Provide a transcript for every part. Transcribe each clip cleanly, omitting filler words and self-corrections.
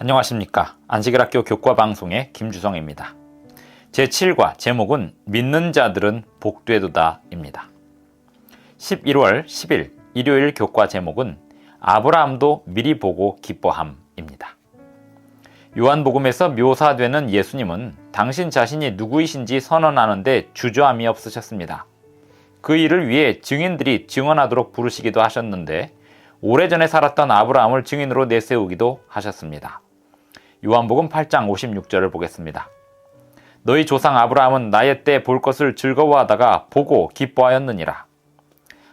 안녕하십니까. 안식일학교 교과방송의 김주성입니다. 제7과 제목은 믿는 자들은 복되도다 입니다. 11월 10일 일요일 교과 제목은 아브라함도 미리 보고 기뻐함입니다. 요한복음에서 묘사되는 예수님은 당신 자신이 누구이신지 선언하는데 주저함이 없으셨습니다. 그 일을 위해 증인들이 증언하도록 부르시기도 하셨는데 오래전에 살았던 아브라함을 증인으로 내세우기도 하셨습니다. 요한복음 8장 56절을 보겠습니다. 너희 조상 아브라함은 나의 때 볼 것을 즐거워하다가 보고 기뻐하였느니라.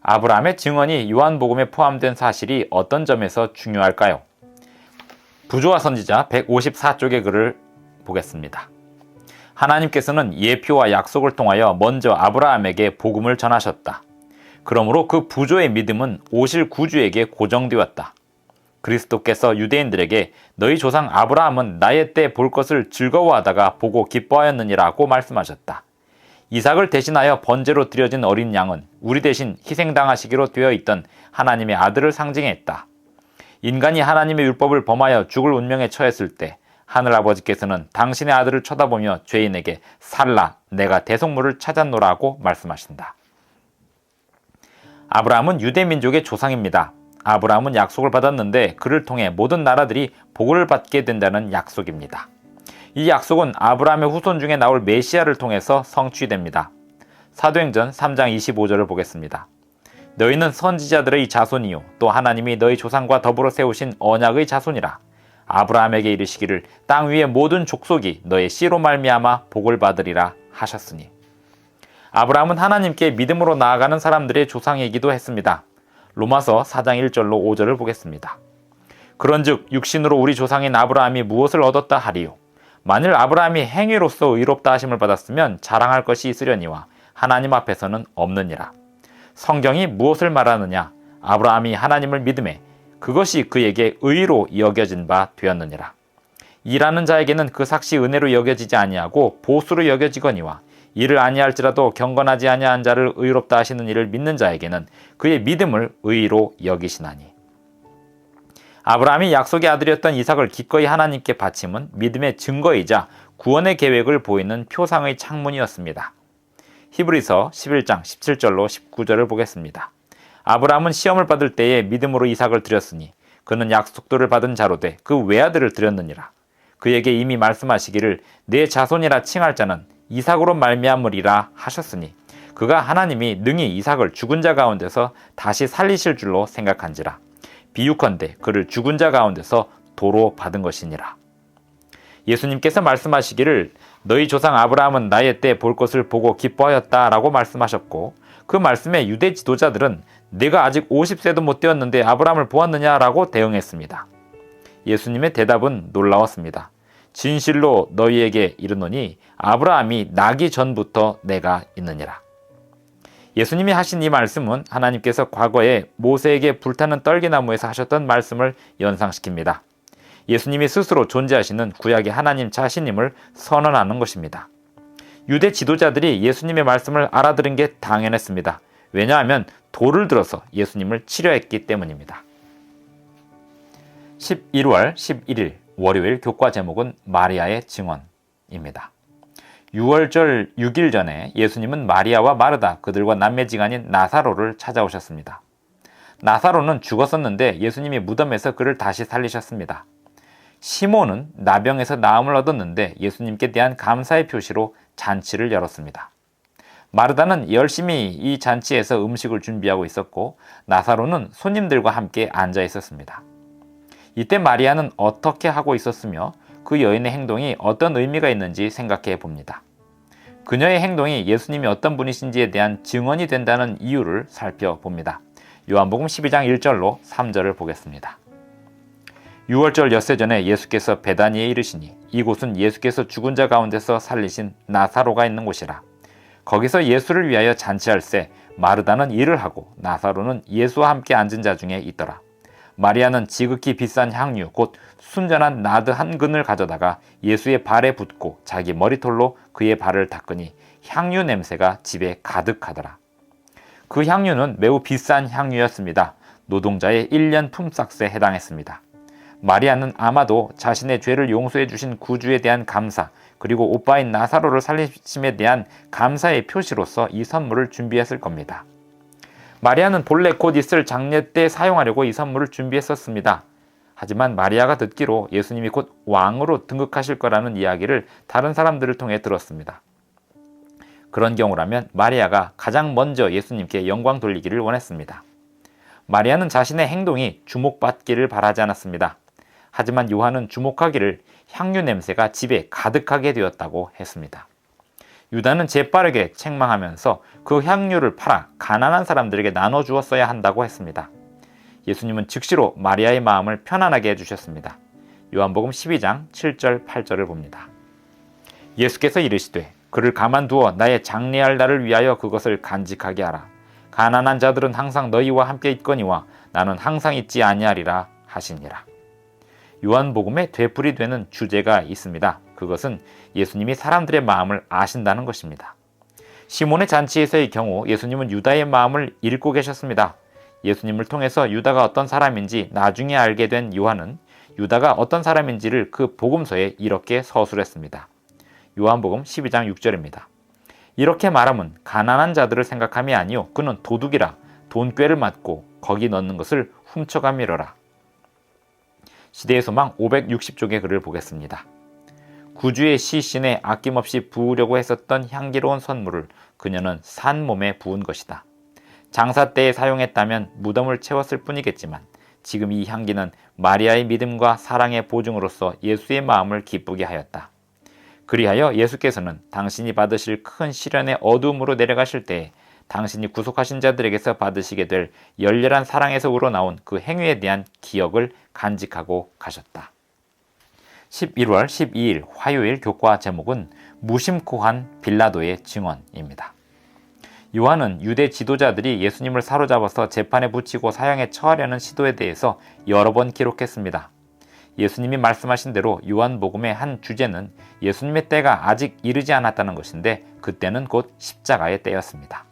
아브라함의 증언이 요한복음에 포함된 사실이 어떤 점에서 중요할까요? 부조화 선지자 154쪽의 글을 보겠습니다. 하나님께서는 예표와 약속을 통하여 먼저 아브라함에게 복음을 전하셨다. 그러므로 그 부조의 믿음은 오실 구주에게 고정되었다. 그리스도께서 유대인들에게 너희 조상 아브라함은 나의 때 볼 것을 즐거워하다가 보고 기뻐하였느니라고 말씀하셨다. 이삭을 대신하여 번제로 드려진 어린 양은 우리 대신 희생당하시기로 되어 있던 하나님의 아들을 상징했다. 인간이 하나님의 율법을 범하여 죽을 운명에 처했을 때 하늘아버지께서는 당신의 아들을 쳐다보며 죄인에게 살라 내가 대속물을 찾았노라고 말씀하신다. 아브라함은 유대민족의 조상입니다. 아브라함은 약속을 받았는데 그를 통해 모든 나라들이 복을 받게 된다는 약속입니다. 이 약속은 아브라함의 후손 중에 나올 메시아를 통해서 성취됩니다. 사도행전 3장 25절을 보겠습니다. 너희는 선지자들의 자손이요 또 하나님이 너희 조상과 더불어 세우신 언약의 자손이라. 아브라함에게 이르시기를 땅 위의 모든 족속이 너의 씨로 말미암아 복을 받으리라 하셨으니. 아브라함은 하나님께 믿음으로 나아가는 사람들의 조상이기도 했습니다. 로마서 4장 1절로 5절을 보겠습니다. 그런즉 육신으로 우리 조상인 아브라함이 무엇을 얻었다 하리요. 만일 아브라함이 행위로서 의롭다 하심을 받았으면 자랑할 것이 있으려니와 하나님 앞에서는 없느니라. 성경이 무엇을 말하느냐? 아브라함이 하나님을 믿음에 그것이 그에게 의로 여겨진 바 되었느니라. 일하는 자에게는 그 삭시 은혜로 여겨지지 아니하고 보수로 여겨지거니와 이를 아니할지라도 경건하지 아니한 자를 의롭다 하시는 이를 믿는 자에게는 그의 믿음을 의로 여기시나니. 아브라함이 약속의 아들이었던 이삭을 기꺼이 하나님께 바침은 믿음의 증거이자 구원의 계획을 보이는 표상의 창문이었습니다. 히브리서 11장 17절로 19절을 보겠습니다. 아브라함은 시험을 받을 때에 믿음으로 이삭을 드렸으니 그는 약속도를 받은 자로되 그 외아들을 드렸느니라. 그에게 이미 말씀하시기를 내 자손이라 칭할 자는 이삭으로 말미암으리라 하셨으니 그가 하나님이 능히 이삭을 죽은 자 가운데서 다시 살리실 줄로 생각한지라. 비유컨대 그를 죽은 자 가운데서 도로 받은 것이니라. 예수님께서 말씀하시기를 너희 조상 아브라함은 나의 때 볼 것을 보고 기뻐하였다라고 말씀하셨고 그 말씀에 유대 지도자들은 내가 아직 50세도 못 되었는데 아브라함을 보았느냐라고 대응했습니다. 예수님의 대답은 놀라웠습니다. 진실로 너희에게 이르노니 아브라함이 나기 전부터 내가 있느니라. 예수님이 하신 이 말씀은 하나님께서 과거에 모세에게 불타는 떨기나무에서 하셨던 말씀을 연상시킵니다. 예수님이 스스로 존재하시는 구약의 하나님 자신임을 선언하는 것입니다. 유대 지도자들이 예수님의 말씀을 알아들은 게 당연했습니다. 왜냐하면 돌을 들어서 예수님을 치려했기 때문입니다. 11월 11일 월요일 교과 제목은 마리아의 증언입니다. 6월절 6일 전에 예수님은 마리아와 마르다 그들과 남매지간인 나사로를 찾아오셨습니다. 나사로는 죽었었는데 예수님이 무덤에서 그를 다시 살리셨습니다. 시몬은 나병에서 나음을 얻었는데 예수님께 대한 감사의 표시로 잔치를 열었습니다. 마르다는 열심히 이 잔치에서 음식을 준비하고 있었고 나사로는 손님들과 함께 앉아 있었습니다. 이때 마리아는 어떻게 하고 있었으며 그 여인의 행동이 어떤 의미가 있는지 생각해 봅니다. 그녀의 행동이 예수님이 어떤 분이신지에 대한 증언이 된다는 이유를 살펴봅니다. 요한복음 12장 1절로 3절을 보겠습니다. 6월절 엿새 전에 예수께서 베다니에 이르시니 이곳은 예수께서 죽은 자 가운데서 살리신 나사로가 있는 곳이라. 거기서 예수를 위하여 잔치할새 마르다는 일을 하고 나사로는 예수와 함께 앉은 자 중에 있더라. 마리아는 지극히 비싼 향유 곧 순전한 나드 한 근을 가져다가 예수의 발에 붓고 자기 머리털로 그의 발을 닦으니 향유 냄새가 집에 가득하더라. 그 향유는 매우 비싼 향유였습니다. 노동자의 1년 품삯에 해당했습니다. 마리아는 아마도 자신의 죄를 용서해 주신 구주에 대한 감사, 그리고 오빠인 나사로를 살리심에 대한 감사의 표시로서 이 선물을 준비했을 겁니다. 마리아는 본래 곧 있을 장례 때 사용하려고 이 선물을 준비했었습니다. 하지만 마리아가 듣기로 예수님이 곧 왕으로 등극하실 거라는 이야기를 다른 사람들을 통해 들었습니다. 그런 경우라면 마리아가 가장 먼저 예수님께 영광 돌리기를 원했습니다. 마리아는 자신의 행동이 주목받기를 바라지 않았습니다. 하지만 요한은 주목하기를 향유 냄새가 집에 가득하게 되었다고 했습니다. 유다는 재빠르게 책망하면서 그 향유를 팔아 가난한 사람들에게 나눠주었어야 한다고 했습니다. 예수님은 즉시로 마리아의 마음을 편안하게 해주셨습니다. 요한복음 12장 7절 8절을 봅니다. 예수께서 이르시되 그를 가만두어 나의 장례할 날을 위하여 그것을 간직하게 하라. 가난한 자들은 항상 너희와 함께 있거니와 나는 항상 있지 아니하리라 하시니라. 요한복음에 되풀이되는 주제가 있습니다. 그것은 예수님이 사람들의 마음을 아신다는 것입니다. 시몬의 잔치에서의 경우 예수님은 유다의 마음을 읽고 계셨습니다. 예수님을 통해서 유다가 어떤 사람인지 나중에 알게 된 요한은 유다가 어떤 사람인지를 그 복음서에 이렇게 서술했습니다. 요한복음 12장 6절입니다. 이렇게 말하면 가난한 자들을 생각함이 아니요 그는 도둑이라 돈꾀를 맞고 거기 넣는 것을 훔쳐가미러라. 시대의 소망 560쪽의 글을 보겠습니다. 구주의 시신에 아낌없이 부으려고 했었던 향기로운 선물을 그녀는 산 몸에 부은 것이다. 장사 때에 사용했다면 무덤을 채웠을 뿐이겠지만 지금 이 향기는 마리아의 믿음과 사랑의 보증으로서 예수의 마음을 기쁘게 하였다. 그리하여 예수께서는 당신이 받으실 큰 시련의 어두움으로 내려가실 때에 당신이 구속하신 자들에게서 받으시게 될 열렬한 사랑에서 우러나온 그 행위에 대한 기억을 간직하고 가셨다. 11월 12일 화요일 교과 제목은 무심코 한 빌라도의 증언입니다. 요한은 유대 지도자들이 예수님을 사로잡아서 재판에 붙이고 사형에 처하려는 시도에 대해서 여러 번 기록했습니다. 예수님이 말씀하신 대로 요한복음의 한 주제는 예수님의 때가 아직 이르지 않았다는 것인데 그때는 곧 십자가의 때였습니다.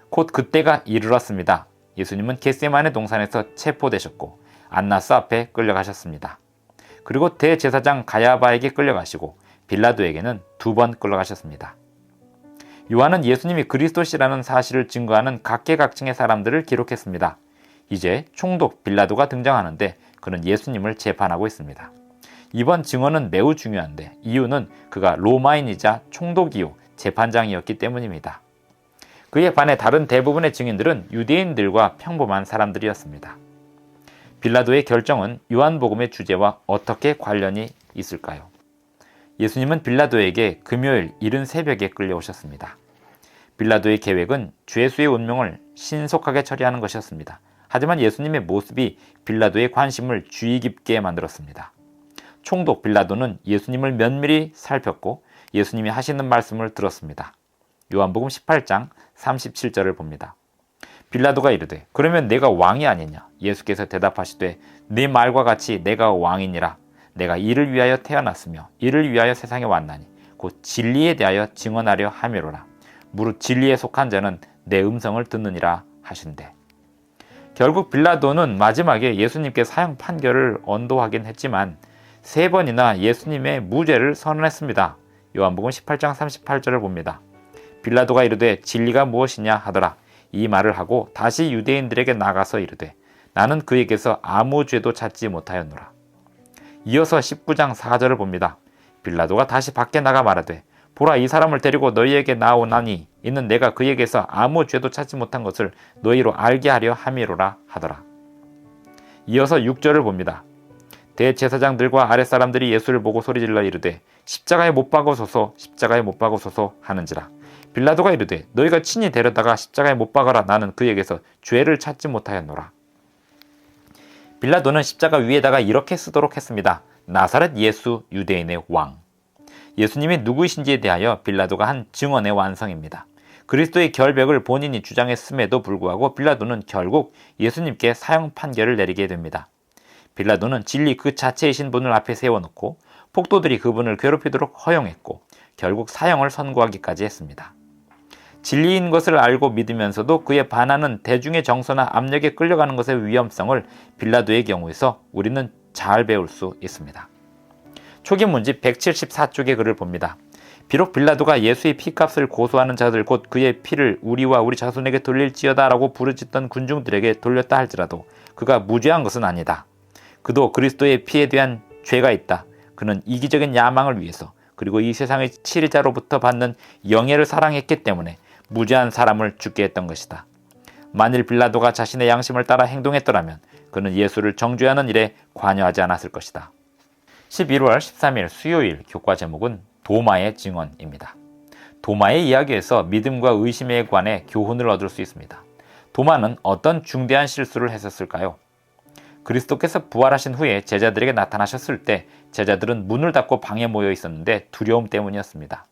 곧 그때가 이르렀습니다. 예수님은 겟세마네 동산에서 체포되셨고 안나스 앞에 끌려가셨습니다. 그리고 대제사장 가야바에게 끌려가시고 빌라도에게는 2번 끌려가셨습니다. 요한은 예수님이 그리스도시라는 사실을 증거하는 각계각층의 사람들을 기록했습니다. 이제 총독 빌라도가 등장하는데 그는 예수님을 재판하고 있습니다. 이번 증언은 매우 중요한데 이유는 그가 로마인이자 총독이요 재판장이었기 때문입니다. 그에 반해 다른 대부분의 증인들은 유대인들과 평범한 사람들이었습니다. 빌라도의 결정은 요한복음의 주제와 어떻게 관련이 있을까요? 예수님은 빌라도에게 금요일 이른 새벽에 끌려오셨습니다. 빌라도의 계획은 죄수의 운명을 신속하게 처리하는 것이었습니다. 하지만 예수님의 모습이 빌라도의 관심을 주의 깊게 만들었습니다. 총독 빌라도는 예수님을 면밀히 살폈고 예수님이 하시는 말씀을 들었습니다. 요한복음 18장 37절을 봅니다. 빌라도가 이르되 그러면 내가 왕이 아니냐? 예수께서 대답하시되 네 말과 같이 내가 왕이니라. 내가 이를 위하여 태어났으며 이를 위하여 세상에 왔나니 곧 진리에 대하여 증언하려 함이로라. 무릇 진리에 속한 자는 내 음성을 듣느니라 하신대. 결국 빌라도는 마지막에 예수님께 사형 판결을 언도하긴 했지만 3번이나 예수님의 무죄를 선언했습니다. 요한복음 18장 38절을 봅니다. 빌라도가 이르되 진리가 무엇이냐 하더라. 이 말을 하고 다시 유대인들에게 나가서 이르되 나는 그에게서 아무 죄도 찾지 못하였노라. 이어서 19장 4절을 봅니다. 빌라도가 다시 밖에 나가 말하되 보라 이 사람을 데리고 너희에게 나오나니 이는 내가 그에게서 아무 죄도 찾지 못한 것을 너희로 알게 하려 함이로라 하더라. 이어서 6절을 봅니다. 대제사장들과 아랫사람들이 예수를 보고 소리질러 이르되 십자가에 못 박으소서 십자가에 못 박으소서 하는지라. 빌라도가 이르되 너희가 친히 데려다가 십자가에 못 박아라. 나는 그에게서 죄를 찾지 못하였노라. 빌라도는 십자가 위에다가 이렇게 쓰도록 했습니다. 나사렛 예수 유대인의 왕. 예수님이 누구이신지에 대하여 빌라도가 한 증언의 완성입니다. 그리스도의 결백을 본인이 주장했음에도 불구하고 빌라도는 결국 예수님께 사형 판결을 내리게 됩니다. 빌라도는 진리 그 자체이신 분을 앞에 세워놓고 폭도들이 그분을 괴롭히도록 허용했고 결국 사형을 선고하기까지 했습니다. 진리인 것을 알고 믿으면서도 그에 반하는 대중의 정서나 압력에 끌려가는 것의 위험성을 빌라도의 경우에서 우리는 잘 배울 수 있습니다. 초기 문집 174쪽의 글을 봅니다. 비록 빌라도가 예수의 피값을 고소하는 자들 곧 그의 피를 우리와 우리 자손에게 돌릴지어다 라고 부르짖던 군중들에게 돌렸다 할지라도 그가 무죄한 것은 아니다. 그도 그리스도의 피에 대한 죄가 있다. 그는 이기적인 야망을 위해서 그리고 이 세상의 치리자로부터 받는 영예를 사랑했기 때문에 무죄한 사람을 죽게 했던 것이다. 만일 빌라도가 자신의 양심을 따라 행동했더라면 그는 예수를 정죄하는 일에 관여하지 않았을 것이다. 11월 13일 수요일 교과 제목은 도마의 증언입니다. 도마의 이야기에서 믿음과 의심에 관해 교훈을 얻을 수 있습니다. 도마는 어떤 중대한 실수를 했었을까요? 그리스도께서 부활하신 후에 제자들에게 나타나셨을 때 제자들은 문을 닫고 방에 모여 있었는데 두려움 때문이었습니다.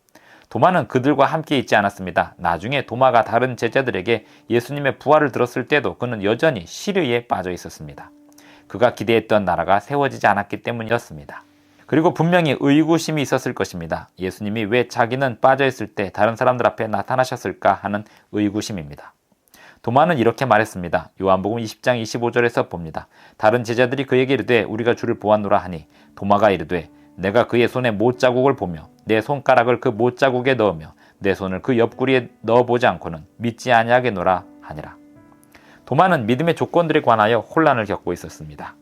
도마는 그들과 함께 있지 않았습니다. 나중에 도마가 다른 제자들에게 예수님의 부활을 들었을 때도 그는 여전히 시류에 빠져 있었습니다. 그가 기대했던 나라가 세워지지 않았기 때문이었습니다. 그리고 분명히 의구심이 있었을 것입니다. 예수님이 왜 자기는 빠져있을 때 다른 사람들 앞에 나타나셨을까 하는 의구심입니다. 도마는 이렇게 말했습니다. 요한복음 20장 25절에서 봅니다. 다른 제자들이 그에게 이르되 우리가 주를 보았노라 하니 도마가 이르되 내가 그의 손에 못자국을 보며 내 손가락을 그 못자국에 넣으며 내 손을 그 옆구리에 넣어보지 않고는 믿지 아니하겠노라 하니라. 도마는 믿음의 조건들에 관하여 혼란을 겪고 있었습니다.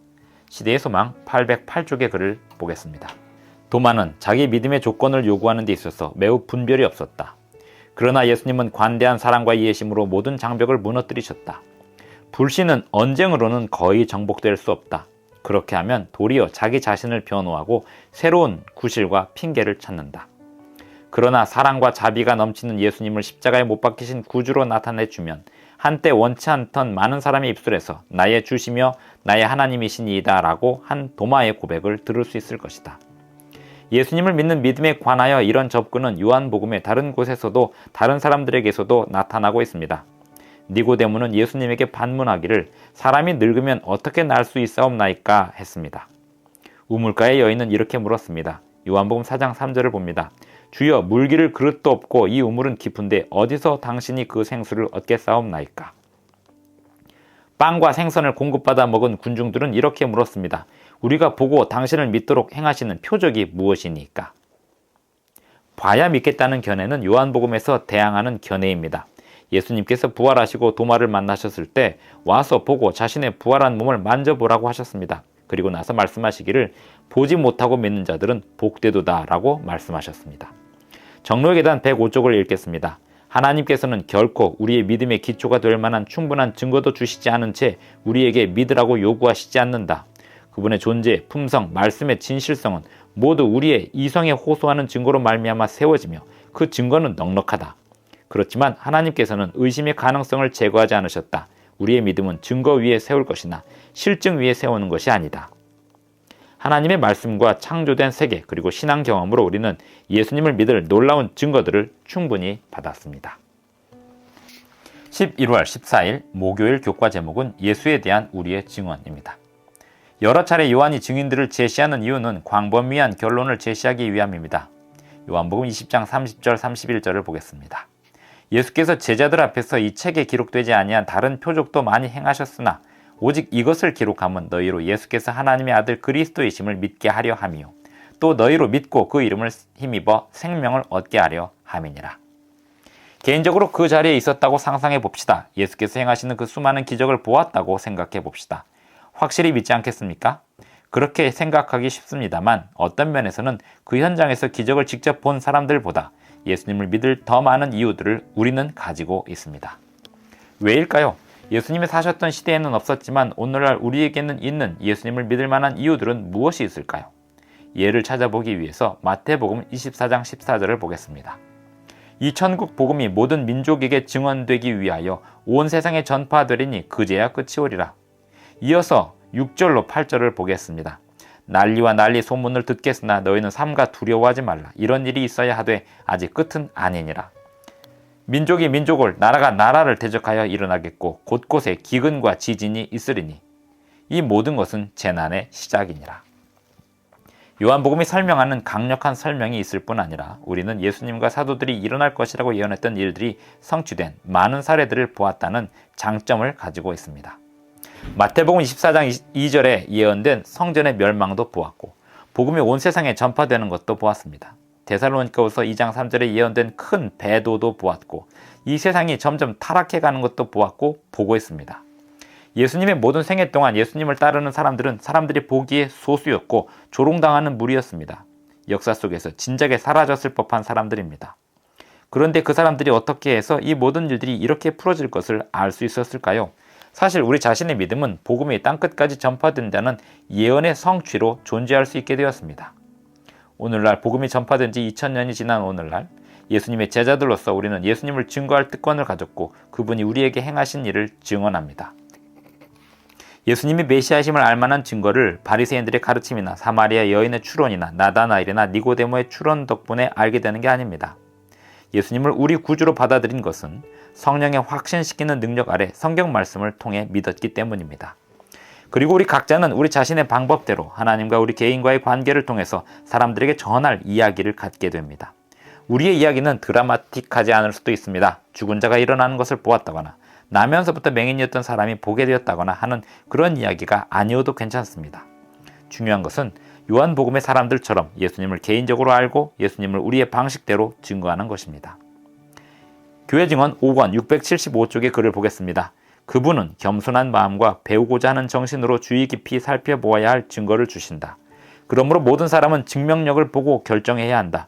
시대의 소망 808쪽의 글을 보겠습니다. 도마는 자기 믿음의 조건을 요구하는 데 있어서 매우 분별이 없었다. 그러나 예수님은 관대한 사랑과 이해심으로 모든 장벽을 무너뜨리셨다. 불신은 언쟁으로는 거의 정복될 수 없다. 그렇게 하면 도리어 자기 자신을 변호하고 새로운 구실과 핑계를 찾는다. 그러나 사랑과 자비가 넘치는 예수님을 십자가에 못 박히신 구주로 나타내주면 한때 원치 않던 많은 사람의 입술에서 나의 주시며 나의 하나님이시니이다 라고 한 도마의 고백을 들을 수 있을 것이다. 예수님을 믿는 믿음에 관하여 이런 접근은 요한복음의 다른 곳에서도 다른 사람들에게서도 나타나고 있습니다. 니고데모는 예수님에게 반문하기를 사람이 늙으면 어떻게 날 수 있사옵나이까 했습니다. 우물가의 여인은 이렇게 물었습니다. 요한복음 4장 3절을 봅니다. 주여 물기를 그릇도 없고 이 우물은 깊은데 어디서 당신이 그 생수를 얻겠사옵나이까. 빵과 생선을 공급받아 먹은 군중들은 이렇게 물었습니다. 우리가 보고 당신을 믿도록 행하시는 표적이 무엇이니까? 봐야 믿겠다는 견해는 요한복음에서 대항하는 견해입니다. 예수님께서 부활하시고 도마를 만나셨을 때 와서 보고 자신의 부활한 몸을 만져보라고 하셨습니다. 그리고 나서 말씀하시기를 보지 못하고 믿는 자들은 복되도다 라고 말씀하셨습니다. 정로의 계단 105쪽을 읽겠습니다. 하나님께서는 결코 우리의 믿음의 기초가 될 만한 충분한 증거도 주시지 않은 채 우리에게 믿으라고 요구하시지 않는다. 그분의 존재, 품성, 말씀의 진실성은 모두 우리의 이성에 호소하는 증거로 말미암아 세워지며 그 증거는 넉넉하다. 그렇지만 하나님께서는 의심의 가능성을 제거하지 않으셨다. 우리의 믿음은 증거 위에 세울 것이나 실증 위에 세우는 것이 아니다. 하나님의 말씀과 창조된 세계 그리고 신앙 경험으로 우리는 예수님을 믿을 놀라운 증거들을 충분히 받았습니다. 11월 14일 목요일 교과 제목은 예수에 대한 우리의 증언입니다. 여러 차례 요한이 증인들을 제시하는 이유는 광범위한 결론을 제시하기 위함입니다. 요한복음 20장 30절 31절을 보겠습니다. 예수께서 제자들 앞에서 이 책에 기록되지 아니한 다른 표적도 많이 행하셨으나 오직 이것을 기록함은 너희로 예수께서 하나님의 아들 그리스도이심을 믿게 하려 함이요 또 너희로 믿고 그 이름을 힘입어 생명을 얻게 하려 함이니라. 개인적으로 그 자리에 있었다고 상상해 봅시다. 예수께서 행하시는 그 수많은 기적을 보았다고 생각해 봅시다. 확실히 믿지 않겠습니까? 그렇게 생각하기 쉽습니다만 어떤 면에서는 그 현장에서 기적을 직접 본 사람들보다 예수님을 믿을 더 많은 이유들을 우리는 가지고 있습니다. 왜일까요? 예수님이 사셨던 시대에는 없었지만 오늘날 우리에게는 있는 예수님을 믿을 만한 이유들은 무엇이 있을까요? 예를 찾아보기 위해서 마태복음 24장 14절을 보겠습니다. 이 천국 복음이 모든 민족에게 증언되기 위하여 온 세상에 전파되리니 그제야 끝이 오리라. 이어서 6절로 8절을 보겠습니다. 난리와 난리 소문을 듣겠으나 너희는 삼가 두려워하지 말라. 이런 일이 있어야 하되 아직 끝은 아니니라. 민족이 민족을 나라가 나라를 대적하여 일어나겠고 곳곳에 기근과 지진이 있으리니 이 모든 것은 재난의 시작이니라. 요한복음이 설명하는 강력한 설명이 있을 뿐 아니라 우리는 예수님과 사도들이 일어날 것이라고 예언했던 일들이 성취된 많은 사례들을 보았다는 장점을 가지고 있습니다. 마태복음 24장 2절에 예언된 성전의 멸망도 보았고 복음이 온 세상에 전파되는 것도 보았습니다. 데살로니가후서 2장 3절에 예언된 큰 배도도 보았고 이 세상이 점점 타락해가는 것도 보았고 보고 있습니다. 예수님의 모든 생애 동안 예수님을 따르는 사람들은 사람들이 보기에 소수였고 조롱당하는 무리였습니다. 역사 속에서 진작에 사라졌을 법한 사람들입니다. 그런데 그 사람들이 어떻게 해서 이 모든 일들이 이렇게 풀어질 것을 알 수 있었을까요? 사실 우리 자신의 믿음은 복음이 땅끝까지 전파된다는 예언의 성취로 존재할 수 있게 되었습니다. 오늘날 복음이 전파된 지 2000년이 지난 오늘날 예수님의 제자들로서 우리는 예수님을 증거할 특권을 가졌고 그분이 우리에게 행하신 일을 증언합니다. 예수님이 메시아심을 알만한 증거를 바리새인들의 가르침이나 사마리아 여인의 추론이나 나다나엘이나 니고데모의 추론 덕분에 알게 되는 게 아닙니다. 예수님을 우리 구주로 받아들인 것은 성령의 확신시키는 능력 아래 성경 말씀을 통해 믿었기 때문입니다. 그리고 우리 각자는 우리 자신의 방법대로 하나님과 우리 개인과의 관계를 통해서 사람들에게 전할 이야기를 갖게 됩니다. 우리의 이야기는 드라마틱하지 않을 수도 있습니다. 죽은 자가 일어나는 것을 보았다거나 나면서부터 맹인이었던 사람이 보게 되었다거나 하는 그런 이야기가 아니어도 괜찮습니다. 중요한 것은 요한복음의 사람들처럼 예수님을 개인적으로 알고 예수님을 우리의 방식대로 증거하는 것입니다. 교회 증언 5권 675쪽의 글을 보겠습니다. 그분은 겸손한 마음과 배우고자 하는 정신으로 주의 깊이 살펴보아야 할 증거를 주신다. 그러므로 모든 사람은 증명력을 보고 결정해야 한다.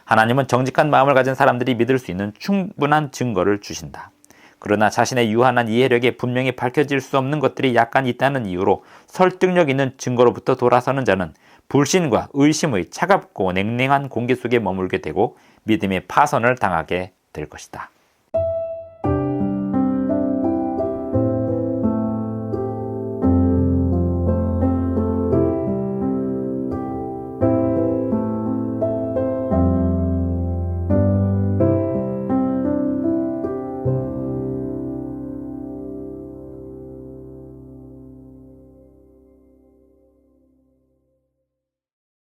하나님은 정직한 마음을 가진 사람들이 믿을 수 있는 충분한 증거를 주신다. 그러나 자신의 유한한 이해력에 분명히 밝혀질 수 없는 것들이 약간 있다는 이유로 설득력 있는 증거로부터 돌아서는 자는 불신과 의심의 차갑고 냉랭한 공기 속에 머물게 되고 믿음의 파선을 당하게 될 것이다.